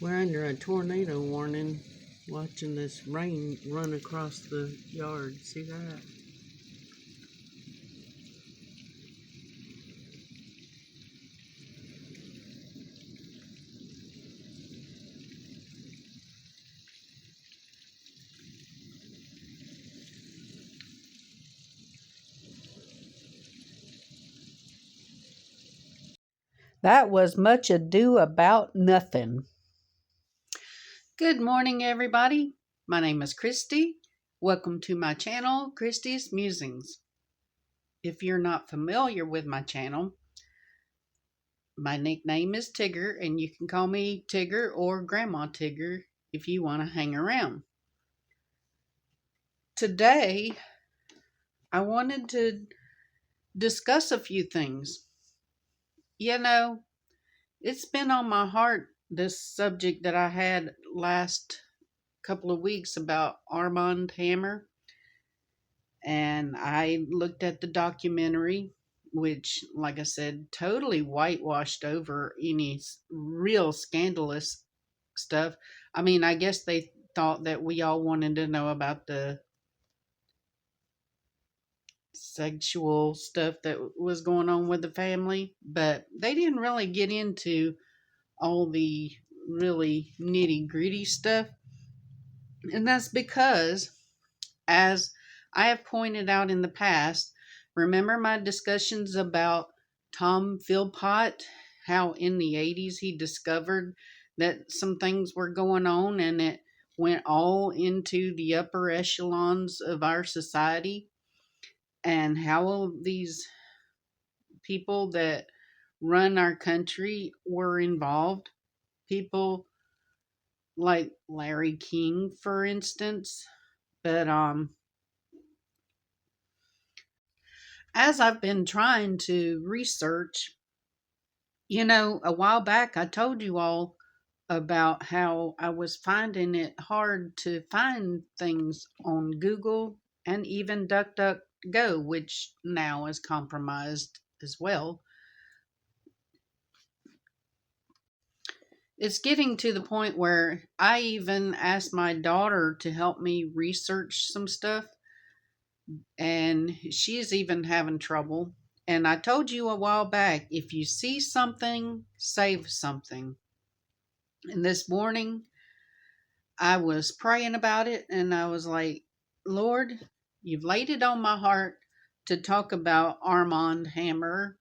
We're under a tornado warning, watching this rain run across the yard. See that? That was much ado about nothing. Good morning, everybody. My name is Christy. Welcome to my channel, Christy's Musings. If you're not familiar with my channel, my nickname is Tigger, and you can call me Tigger or Grandma Tigger if you want to hang around. Today, I wanted to discuss a few things. You know, it's been on my heart, this subject that I had last couple of weeks about Armand Hammer, and I looked at the documentary, which, like I said, totally whitewashed over any real scandalous stuff. I mean, I guess they thought that we all wanted to know about the sexual stuff that was going on with the family, but they didn't really get into all the really nitty gritty stuff. And that's because, as I have pointed out in the past, remember my discussions about Tom Philpott, how in the 80s he discovered that some things were going on and it went all into the upper echelons of our society, and how these people that run our country were involved. People like Larry King, for instance. But as I've been trying to research, a while back I told you all about how I was finding it hard to find things on Google and even DuckDuckGo, which now is compromised as well. It's getting to the point where I even asked my daughter to help me research some stuff, and she's even having trouble. And I told you a while back, if you see something, save something. And this morning, I was praying about it, and I was like, Lord, you've laid it on my heart to talk about Armand Hammer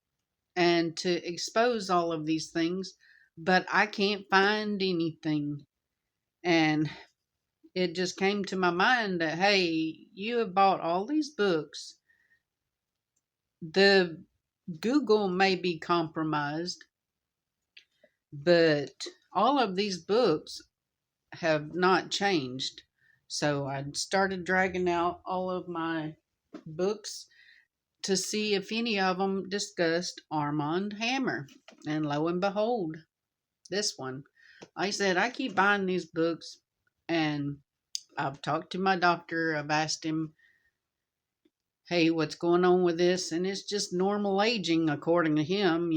and to expose all of these things, but I can't find anything. And it just came to my mind that, hey, you have bought all these books. The Google may be compromised, but all of these books have not changed. So I started dragging out all of my books to see if any of them discussed Armand Hammer. And lo and behold, this one. Like I said, I keep buying these books, and I've talked to my doctor. I've asked him, hey, what's going on with this? And it's just normal aging, according to him.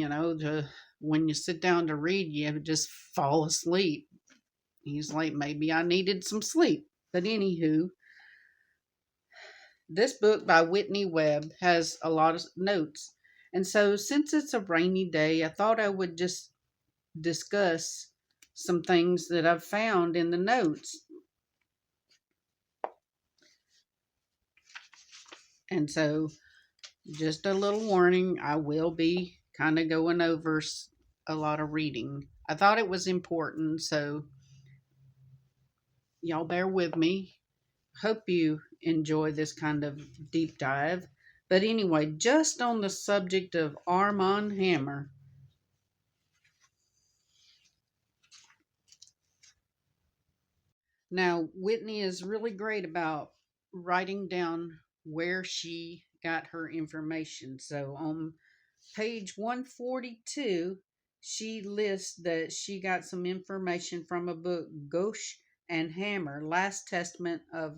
When you sit down to read, you just fall asleep. He's like, maybe I needed some sleep. But anywho, this book by Whitney Webb has a lot of notes. And so, since it's a rainy day, I thought I would just discuss some things that I've found in the notes. And so, just a little warning, I will be kind of going over a lot of reading. I thought it was important, so y'all bear with me. Hope you enjoy this kind of deep dive. But anyway, just on the subject of Armand Hammer. Now, Whitney is really great about writing down where she got her information. So on page 142, she lists that she got some information from a book, Ghosh and Hammer, Last Testament of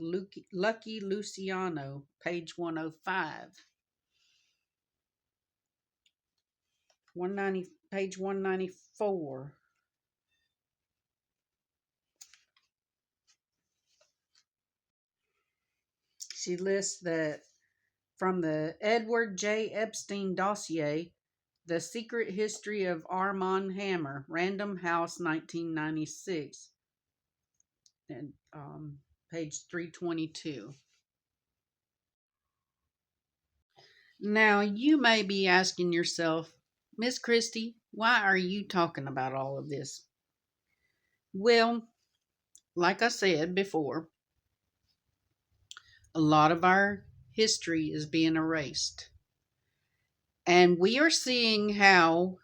Lucky Luciano, page 105. 190, page 194. She lists that from the Edward J. Epstein dossier, The Secret History of Armand Hammer, Random House, 1996, and page 322. Now, you may be asking yourself, Miss Christie, why are you talking about all of this? Well, like I said before, a lot of our history is being erased. And we are seeing how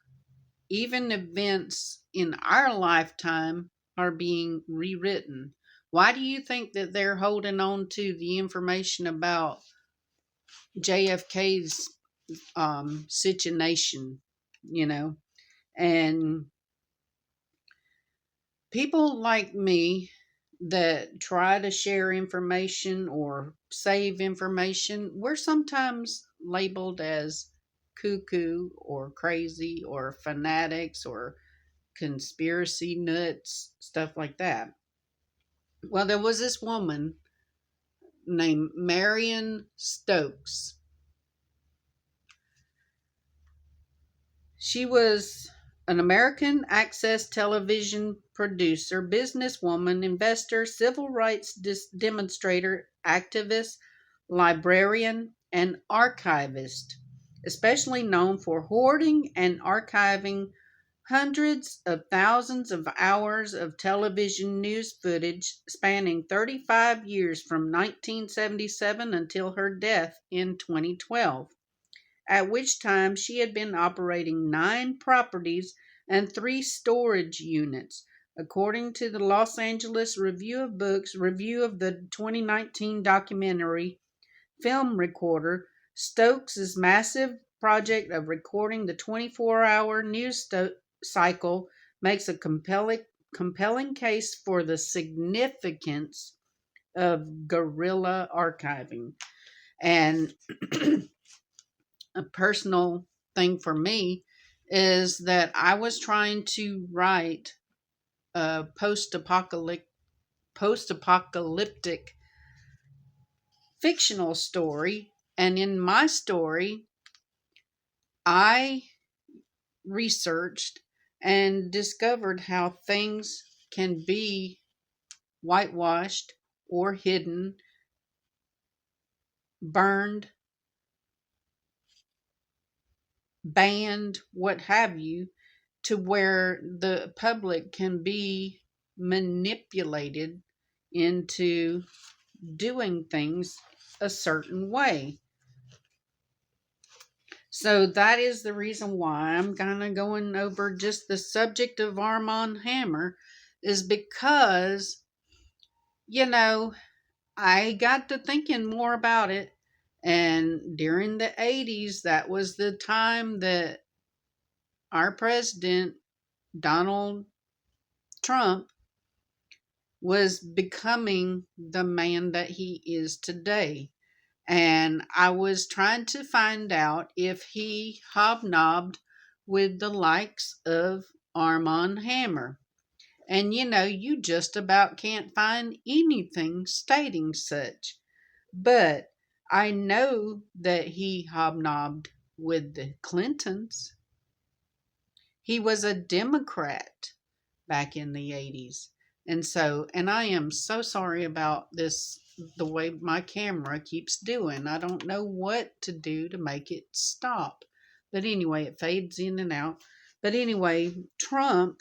even events in our lifetime are being rewritten. Why do you think that they're holding on to the information about JFK's situation, you know? And people like me that try to share information or save information, we're sometimes labeled as cuckoo or crazy or fanatics or conspiracy nuts, stuff like that. Well, there was this woman named Marion Stokes. She was an American access television producer, businesswoman, investor, civil rights demonstrator, activist, librarian, and archivist, especially known for hoarding and archiving hundreds of thousands of hours of television news footage spanning 35 years from 1977 until her death in 2012, at which time she had been operating 9 properties and 3 storage units. According to the Los Angeles Review of Books review of the 2019 documentary Film Recorder, Stokes' massive project of recording the 24-hour news cycle makes a compelling case for the significance of guerrilla archiving. And a personal thing for me is that I was trying to write a post-apocalyptic fictional story, and in my story I researched and discovered how things can be whitewashed or hidden, burned, banned, what have you, to where the public can be manipulated into doing things a certain way. So that is the reason why I'm kind of going over just the subject of Armand Hammer, is because, I got to thinking more about it. And during the 80s, that was the time that our president, Donald Trump, was becoming the man that he is today. And I was trying to find out if he hobnobbed with the likes of Armand Hammer. And you just about can't find anything stating such. But I know that he hobnobbed with the Clintons. He was a Democrat back in the 80s. And I am so sorry about this, the way my camera keeps doing. I don't know what to do to make it stop. But anyway, it fades in and out. But anyway, Trump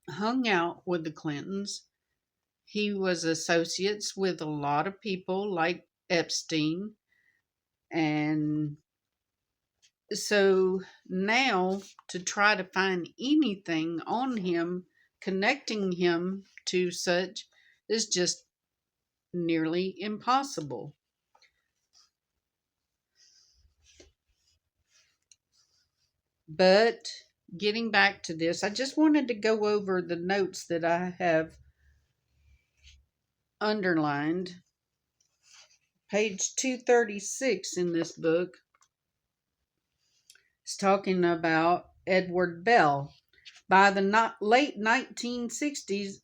hung out with the Clintons. He was associates with a lot of people like Epstein. And so now to try to find anything on him connecting him to such is just nearly impossible. But getting back to this, I just wanted to go over the notes that I have underlined. Page 236 in this book is talking about Edward Bell. By the late 1960s,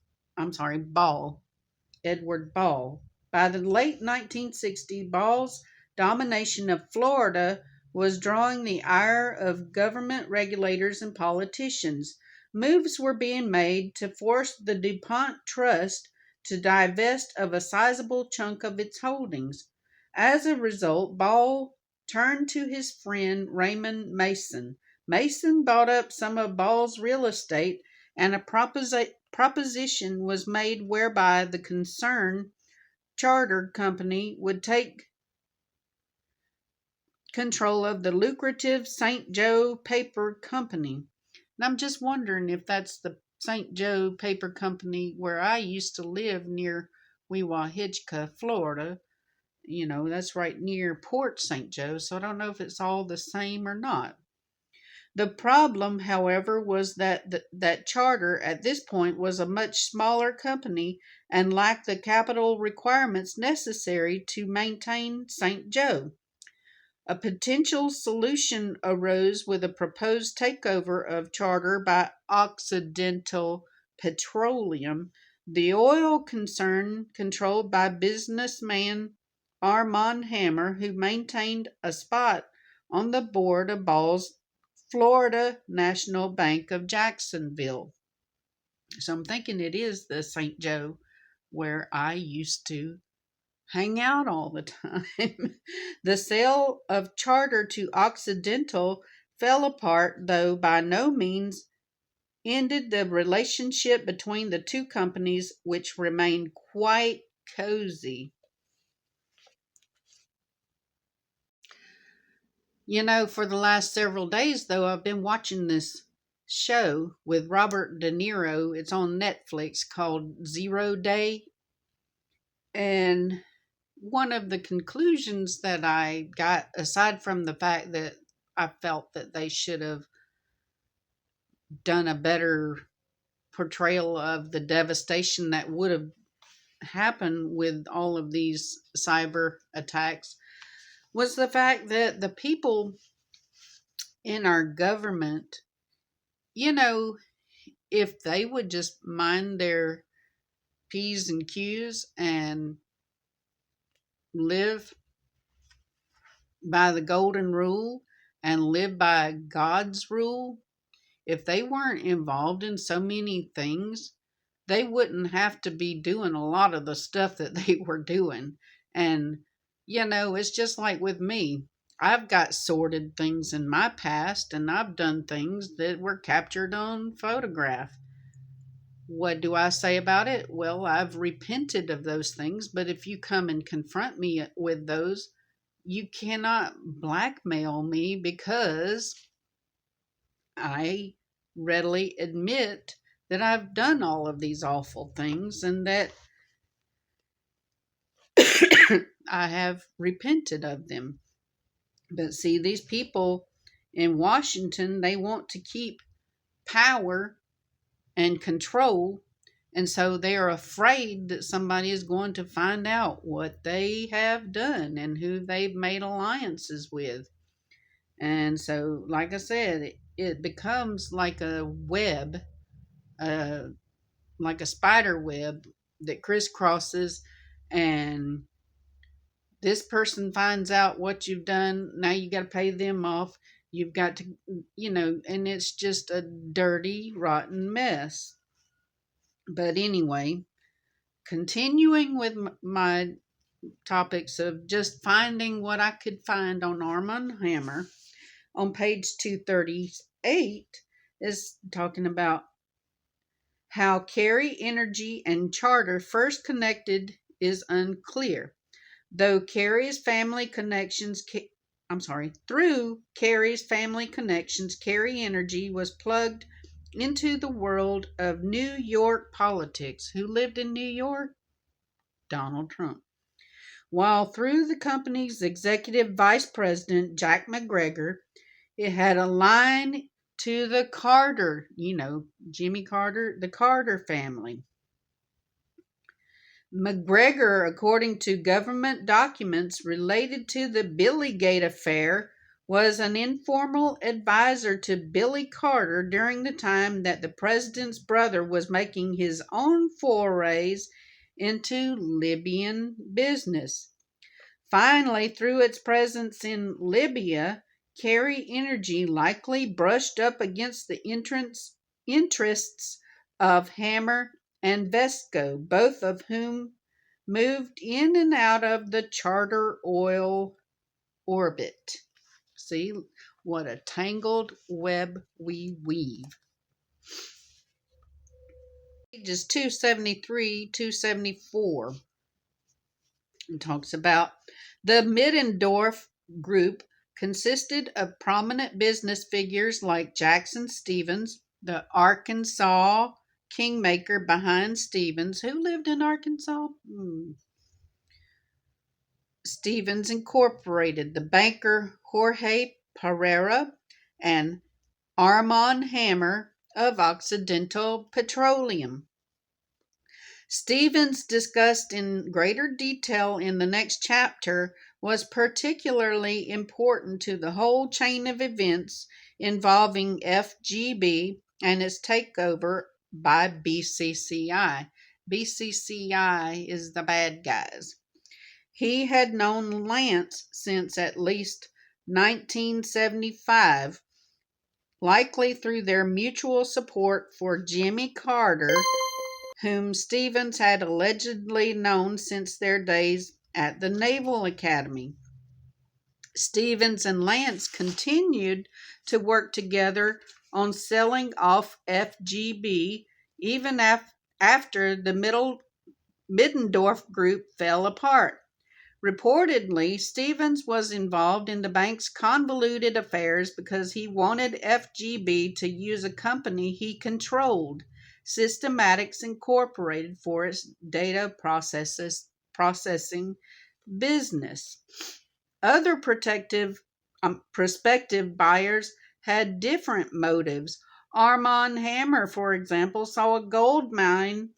Edward Ball. By the late 1960s, Ball's domination of Florida was drawing the ire of government regulators and politicians. Moves were being made to force the DuPont Trust to divest of a sizable chunk of its holdings. As a result, Ball turned to his friend Raymond Mason. Mason bought up some of Ball's real estate, and a proposition was made whereby the concern chartered company would take control of the lucrative St. Joe Paper Company. And I'm just wondering if that's the St. Joe Paper Company where I used to live near Weewahitchka, Florida. That's right near Port St. Joe, so I don't know if it's all the same or not. The problem, however, was that Charter at this point was a much smaller company and lacked the capital requirements necessary to maintain St. Joe. A potential solution arose with a proposed takeover of Charter by Occidental Petroleum, the oil concern controlled by businessman Armand Hammer, who maintained a spot on the board of Ball's Florida National Bank of Jacksonville. So I'm thinking it is the St. Joe where I used to hang out all the time. The sale of Charter to Occidental fell apart, though by no means ended the relationship between the two companies, which remained quite cozy. For the last several days, though, I've been watching this show with Robert De Niro. It's on Netflix called 0 Day. And one of the conclusions that I got, aside from the fact that I felt that they should have done a better portrayal of the devastation that would have happened with all of these cyber attacks, was the fact that the people in our government, if they would just mind their P's and Q's and live by the golden rule and live by God's rule, if they weren't involved in so many things, they wouldn't have to be doing a lot of the stuff that they were doing. And, it's just like with me. I've got sordid things in my past, and I've done things that were captured on photograph. What do I say about it? Well, I've repented of those things, but if you come and confront me with those, you cannot blackmail me because I readily admit that I've done all of these awful things and that I have repented of them. But see, these people in Washington, they want to keep power and control. And so they are afraid that somebody is going to find out what they have done and who they've made alliances with. And so, like I said, it becomes like a web, like a spider web that crisscrosses, and this person finds out what you've done. Now you got to pay them off. You've got to, and it's just a dirty, rotten mess. But anyway, continuing with my topics of just finding what I could find on Armand Hammer, on page 238 is talking about how Carey Energy and Charter first connected is unclear. Through Carey's family connections, Carey Energy was plugged into the world of New York politics. Who lived in New York? Donald Trump. While through the company's executive vice president, Jack McGregor, it had a line to the Carter, Jimmy Carter, the Carter family. McGregor, according to government documents related to the Billygate affair, was an informal advisor to Billy Carter during the time that the president's brother was making his own forays into Libyan business. Finally, through its presence in Libya, Kerry Energy likely brushed up against the interests of Hammer and Vesco, both of whom moved in and out of the Charter Oil orbit. See what a tangled web we weave. Pages 273, 274. It talks about the Middendorf group consisted of prominent business figures like Jackson Stevens, the Arkansas kingmaker behind Stevens. Who lived in Arkansas? Stevens Incorporated, the banker Jorge Pereira, and Armand Hammer of Occidental Petroleum. Stevens, discussed in greater detail in the next chapter, was particularly important to the whole chain of events involving FGB and its takeover by BCCI. BCCI is the bad guys. He had known Lance since at least 1975, likely through their mutual support for Jimmy Carter, whom Stevens had allegedly known since their days at the Naval Academy. Stevens and Lance continued to work together on selling off FGB even after the Middendorf group fell apart. Reportedly, Stevens was involved in the bank's convoluted affairs because he wanted FGB to use a company he controlled, Systematics Incorporated, for its data processing business. Other prospective buyers had different motives. Armand Hammer, for example, saw a gold mine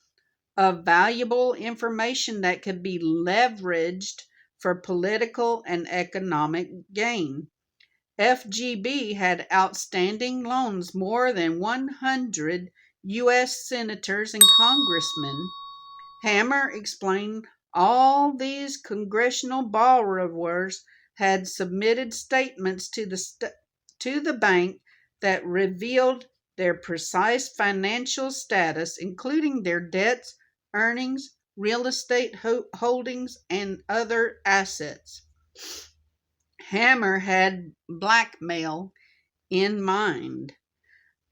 of valuable information that could be leveraged for political and economic gain. FGB had outstanding loans more than 100 U.S. senators and congressmen. Hammer explained all these congressional borrowers had submitted statements to the bank that revealed their precise financial status, including their debts, earnings, real estate holdings, and other assets. Hammer had blackmail in mind.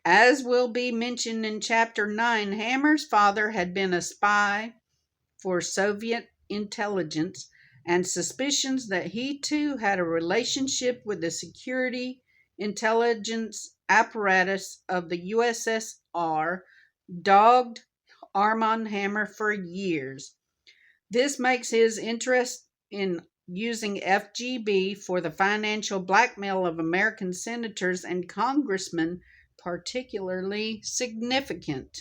As will be mentioned in Chapter 9, Hammer's father had been a spy for Soviet intelligence, and suspicions that he too had a relationship with the security intelligence apparatus of the USSR dogged Armand Hammer for years. This makes his interest in using FGB for the financial blackmail of American senators and congressmen particularly significant.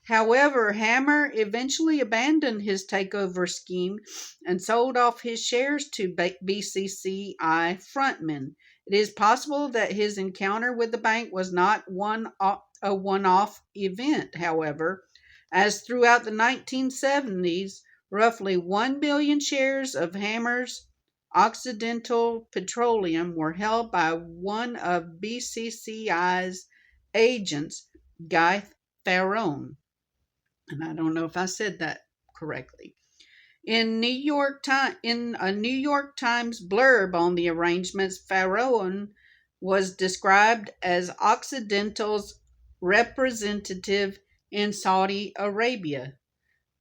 However, Hammer eventually abandoned his takeover scheme and sold off his shares to BCCI frontmen. It is possible that his encounter with the bank was not a one-off event, however, as throughout the 1970s, roughly 1 billion shares of Hammer's Occidental Petroleum were held by one of BCCI's agents, Guy Farone. And I don't know if I said that correctly. In a New York Times blurb on the arrangements, Farone was described as Occidental's representative in Saudi Arabia.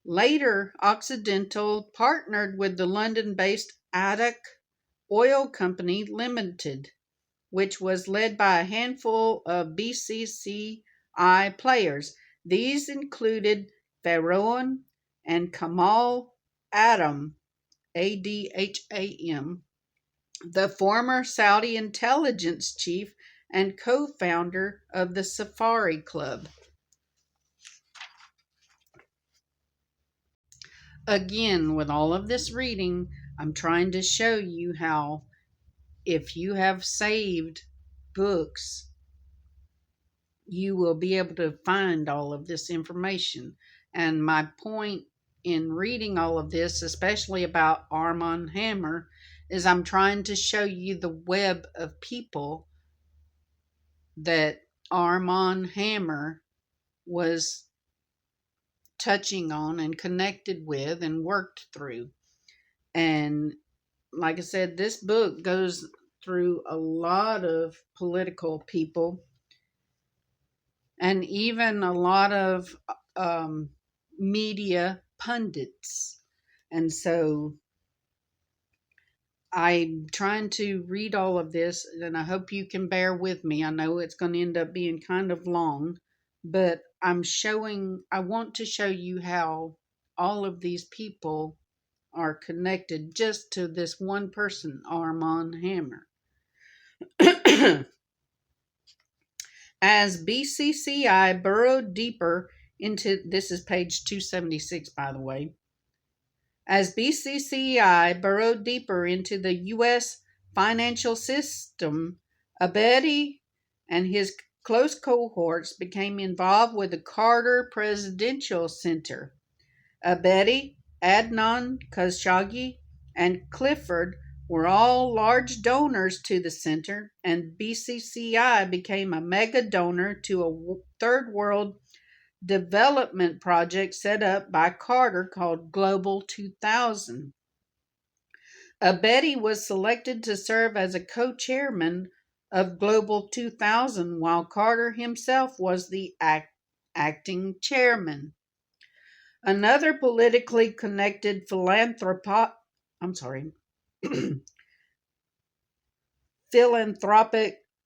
Later, Occidental partnered with the London-based Adak Oil Company Limited, which was led by a handful of BCCI players. These included Farone and Kamal Adham, Adham, the former Saudi intelligence chief and co-founder of the Safari Club. Again, with all of this reading, I'm trying to show you how if you have saved books, you will be able to find all of this information. And my point in reading all of this, especially about Armand Hammer, is I'm trying to show you the web of people that Armand Hammer was touching on and connected with and worked through. And like I said, this book goes through a lot of political people and even a lot of um, media pundits. And so I'm trying to read all of this, and I hope you can bear with me. I know it's going to end up being kind of long, but I want to show you how all of these people are connected just to this one person, Armand Hammer. As BCCI burrowed deeper into, this is page 276, by the way. As BCCI burrowed deeper into the U.S. financial system, Abedi and his close cohorts became involved with the Carter Presidential Center. Abedi, Adnan Khashoggi, and Clifford were all large donors to the center, and BCCI became a mega donor to a third world development project set up by Carter called Global 2000. Abedi was selected to serve as a co-chairman of Global 2000, while Carter himself was the acting chairman. Another politically connected philanthropic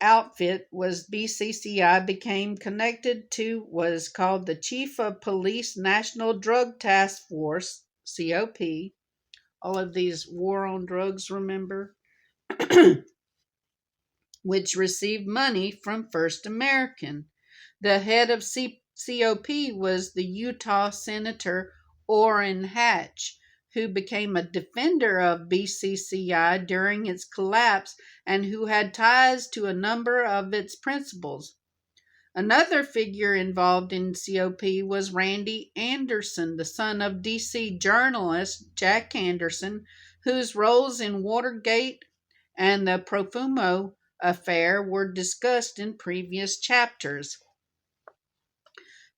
outfit was BCCI became connected to was called the Chief of Police National Drug Task Force, COP. All of these war on drugs, remember? Which received money from First American. The head of COP was the Utah Senator Orrin Hatch, who became a defender of BCCI during its collapse and who had ties to a number of its principals. Another figure involved in COP was Randy Anderson, the son of DC journalist Jack Anderson, whose roles in Watergate and the Profumo affair were discussed in previous chapters.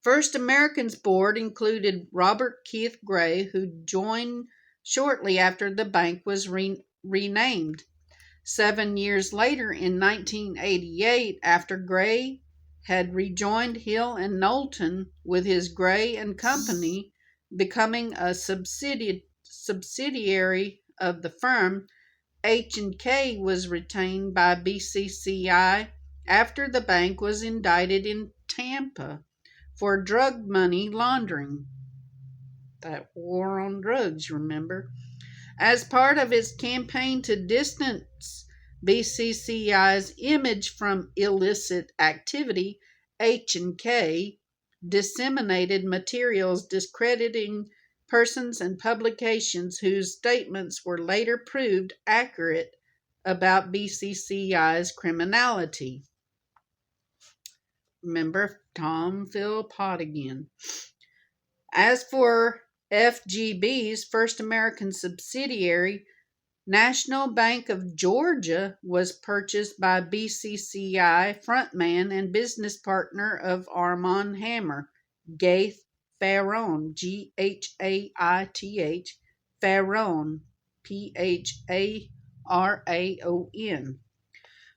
First American's board included Robert Keith Gray, who joined shortly after the bank was renamed. 7 years later, in 1988, after Gray had rejoined Hill and Knowlton with his Gray and Company, becoming a subsidiary of the firm, H&K was retained by BCCI after the bank was indicted in Tampa for drug money laundering. That war on drugs, remember? As part of its campaign to distance BCCI's image from illicit activity, H&K disseminated materials discrediting persons and publications whose statements were later proved accurate about BCCI's criminality. Remember Tom Philpott again. As for FGB's First American subsidiary, National Bank of Georgia was purchased by BCCI frontman and business partner of Armand Hammer, Gaith Pharaon, Ghaith, Pharaon, Pharaon.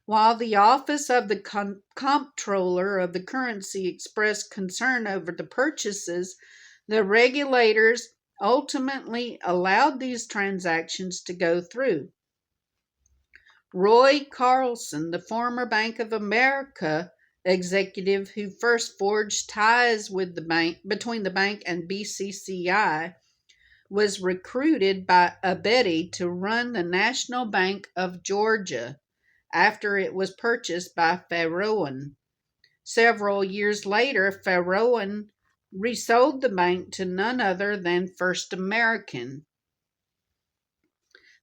While the Office of the Comptroller of the Currency expressed concern over the purchases, the regulators ultimately allowed these transactions to go through. Roy Carlson, the former Bank of America executive who first forged ties with the bank between the bank and BCCI, was recruited by Abedi to run the National Bank of Georgia after it was purchased by Pharaon. Several years later, Pharaon resold the bank to none other than First American.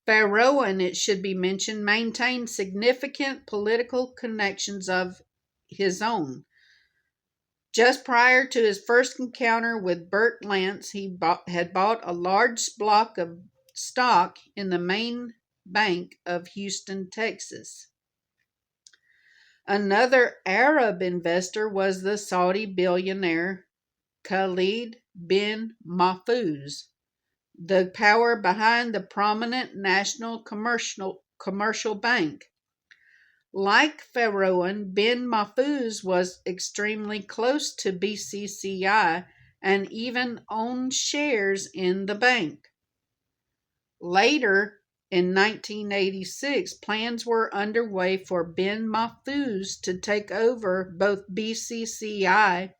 Pharaon, it should be mentioned, maintained significant political connections of his own. Just prior to his first encounter with Bert Lance, he had bought a large block of stock in the main bank of Houston, Texas. Another Arab investor was the Saudi billionaire Khalid bin Mahfouz, the power behind the prominent national commercial bank. Like Pharaoh, bin Mahfouz was extremely close to BCCI and even owned shares in the bank. Later, in 1986, plans were underway for bin Mahfouz to take over both BCCI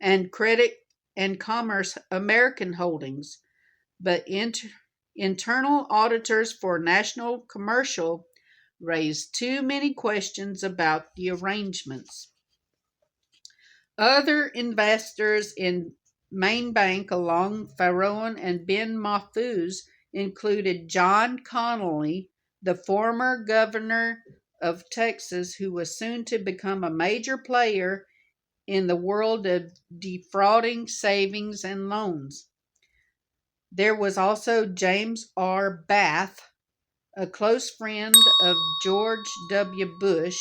and Credit and Commerce American Holdings, but internal auditors for National Commercial raised too many questions about the arrangements. Other investors in Main Bank along Pharaoh and bin Mahfouz included John Connally, the former governor of Texas, who was soon to become a major player in the world of defrauding savings and loans. There was also James R. Bath, a close friend of George W. Bush,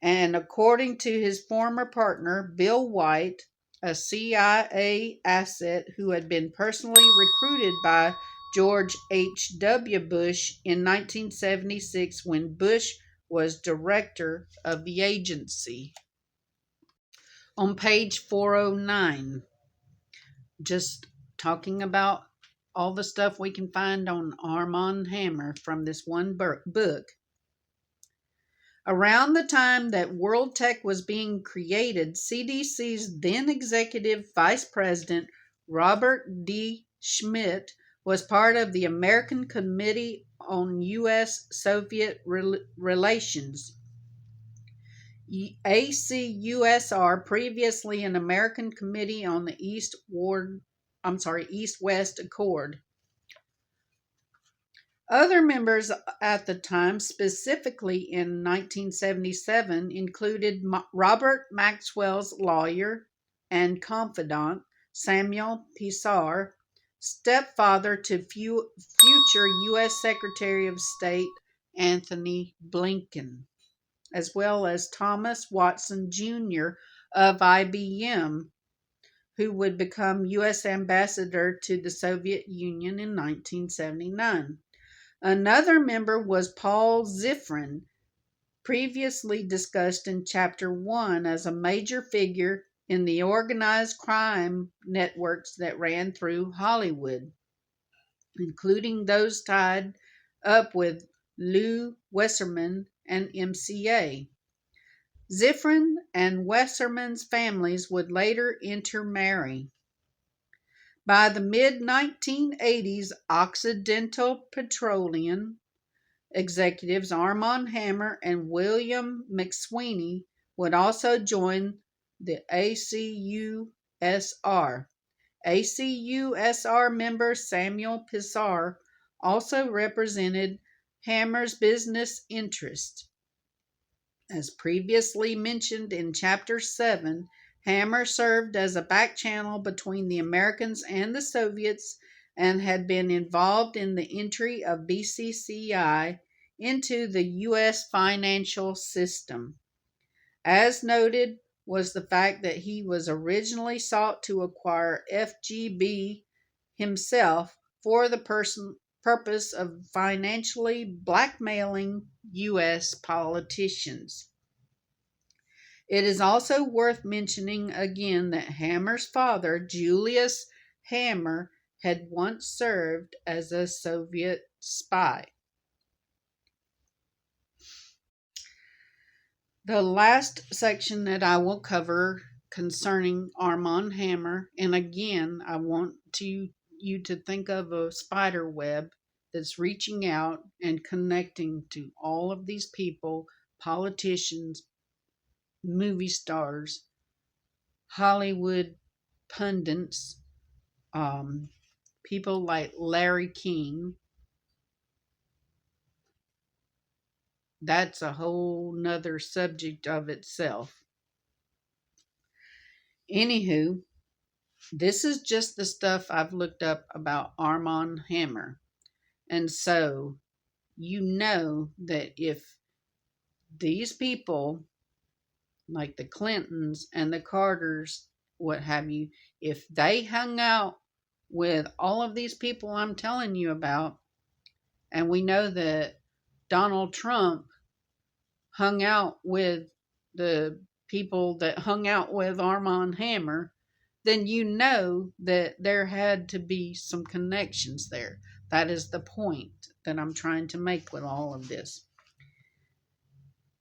and according to his former partner, Bill White, a CIA asset who had been personally recruited by George H.W. Bush in 1976 when Bush was director of the agency. On page 409, just talking about all the stuff we can find on Armand Hammer from this one book. Around the time that World Tech was being created, CDC's then executive vice president, Robert D. Schmidt, was part of the American Committee on U.S.-Soviet Relations. ACUSR, previously an American Committee on the East-West Accord. Other members at the time, specifically in 1977, included Robert Maxwell's lawyer and confidant, Samuel Pisar, stepfather to future U.S. Secretary of State Anthony Blinken, as well as Thomas Watson Jr. of IBM, who would become U.S. ambassador to the Soviet Union in 1979. Another member was Paul Zifrin, previously discussed in Chapter 1 as a major figure in the organized crime networks that ran through Hollywood, including those tied up with Lou Wasserman and MCA. Zifrin and Wasserman's families would later intermarry. By the mid-1980s, Occidental Petroleum executives Armand Hammer and William McSweeney would also join the ACUSR. ACUSR member Samuel Pisar also represented Hammer's business interests. As previously mentioned in Chapter 7, Hammer served as a back channel between the Americans and the Soviets and had been involved in the entry of BCCI into the U.S. financial system. As noted was the fact that he was originally sought to acquire FGB himself for the purpose of financially blackmailing U.S. politicians. It is also worth mentioning again that Hammer's father, Julius Hammer, had once served as a Soviet spy. The last section that I will cover concerning Armand Hammer, and again, I want you to think of a spider web that's reaching out and connecting to all of these people, politicians, movie stars, Hollywood pundits, people like Larry King. That's a whole nother subject of itself. Anywho, this is just the stuff I've looked up about Armand Hammer. And so you know that if these people, like the Clintons and the Carters, what have you, if they hung out with all of these people I'm telling you about, and we know that Donald Trump hung out with the people that hung out with Armand Hammer, then you know that there had to be some connections there. That is the point that I'm trying to make with all of this.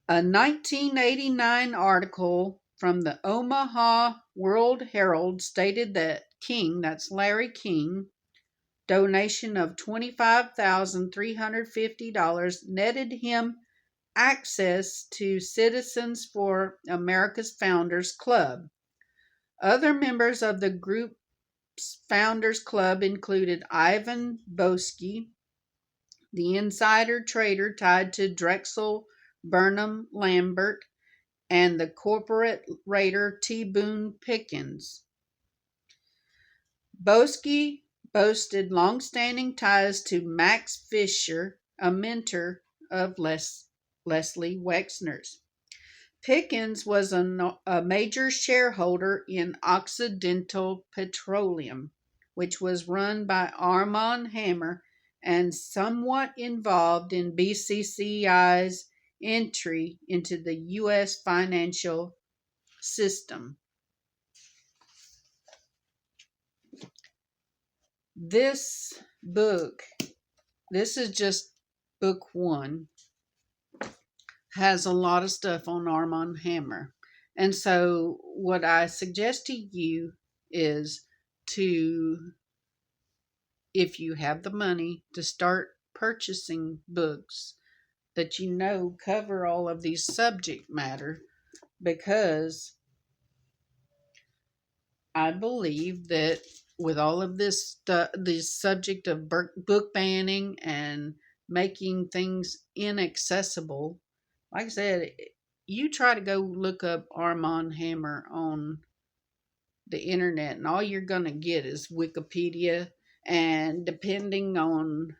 A 1989 article from the Omaha World Herald stated that King, that's Larry King, donation of $25,350 netted him access to Citizens for America's Founders Club. Other members of the group's Founders Club included Ivan Boesky, the insider trader tied to Drexel Burnham Lambert, and the corporate raider T. Boone Pickens. Boesky boasted long-standing ties to Max Fisher, a mentor of Leslie Wexner's. Pickens was a major shareholder in Occidental Petroleum, which was run by Armand Hammer and somewhat involved in BCCI's entry into the U.S. financial system. This book, this is just book one, has a lot of stuff on Armand Hammer. And so what I suggest to you is to, if you have the money, to start purchasing books that you know cover all of these subject matter, because I believe that with all of this subject of book banning and making things inaccessible, like I said, you try to go look up Armand Hammer on the internet, and all you're going to get is Wikipedia. And depending on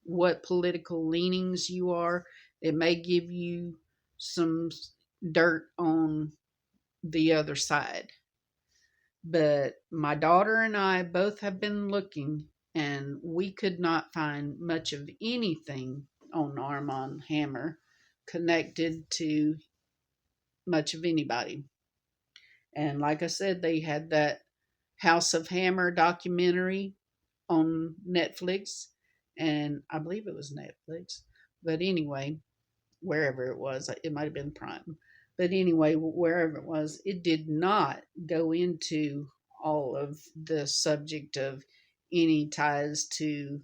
what political leanings you are, it may give you some dirt on the other side. But my daughter and I both have been looking, and we could not find much of anything on Armand Hammer connected to much of anybody. And like I said, they had that House of Hammer documentary on Netflix, and I believe it was Netflix. But anyway, wherever it was, it might have been Prime. But anyway, wherever it was, it did not go into all of the subject of any ties to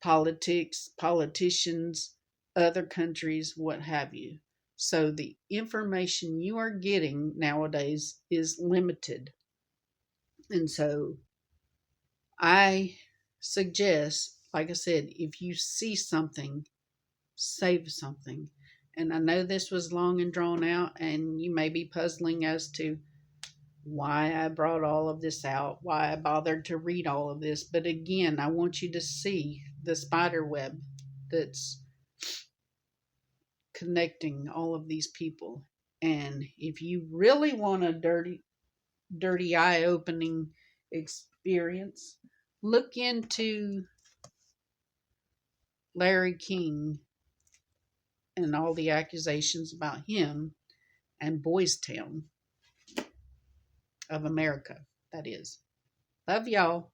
politics, politicians, other countries, what have you. So the information you are getting nowadays is limited. And so I suggest, like I said, if you see something, save something. And I know this was long and drawn out, and you may be puzzling as to why I brought all of this out, why I bothered to read all of this. But again, I want you to see the spider web that's connecting all of these people. And if you really want a dirty eye-opening experience, look into Larry King and all the accusations about him and Boys Town of America, that is. Love y'all.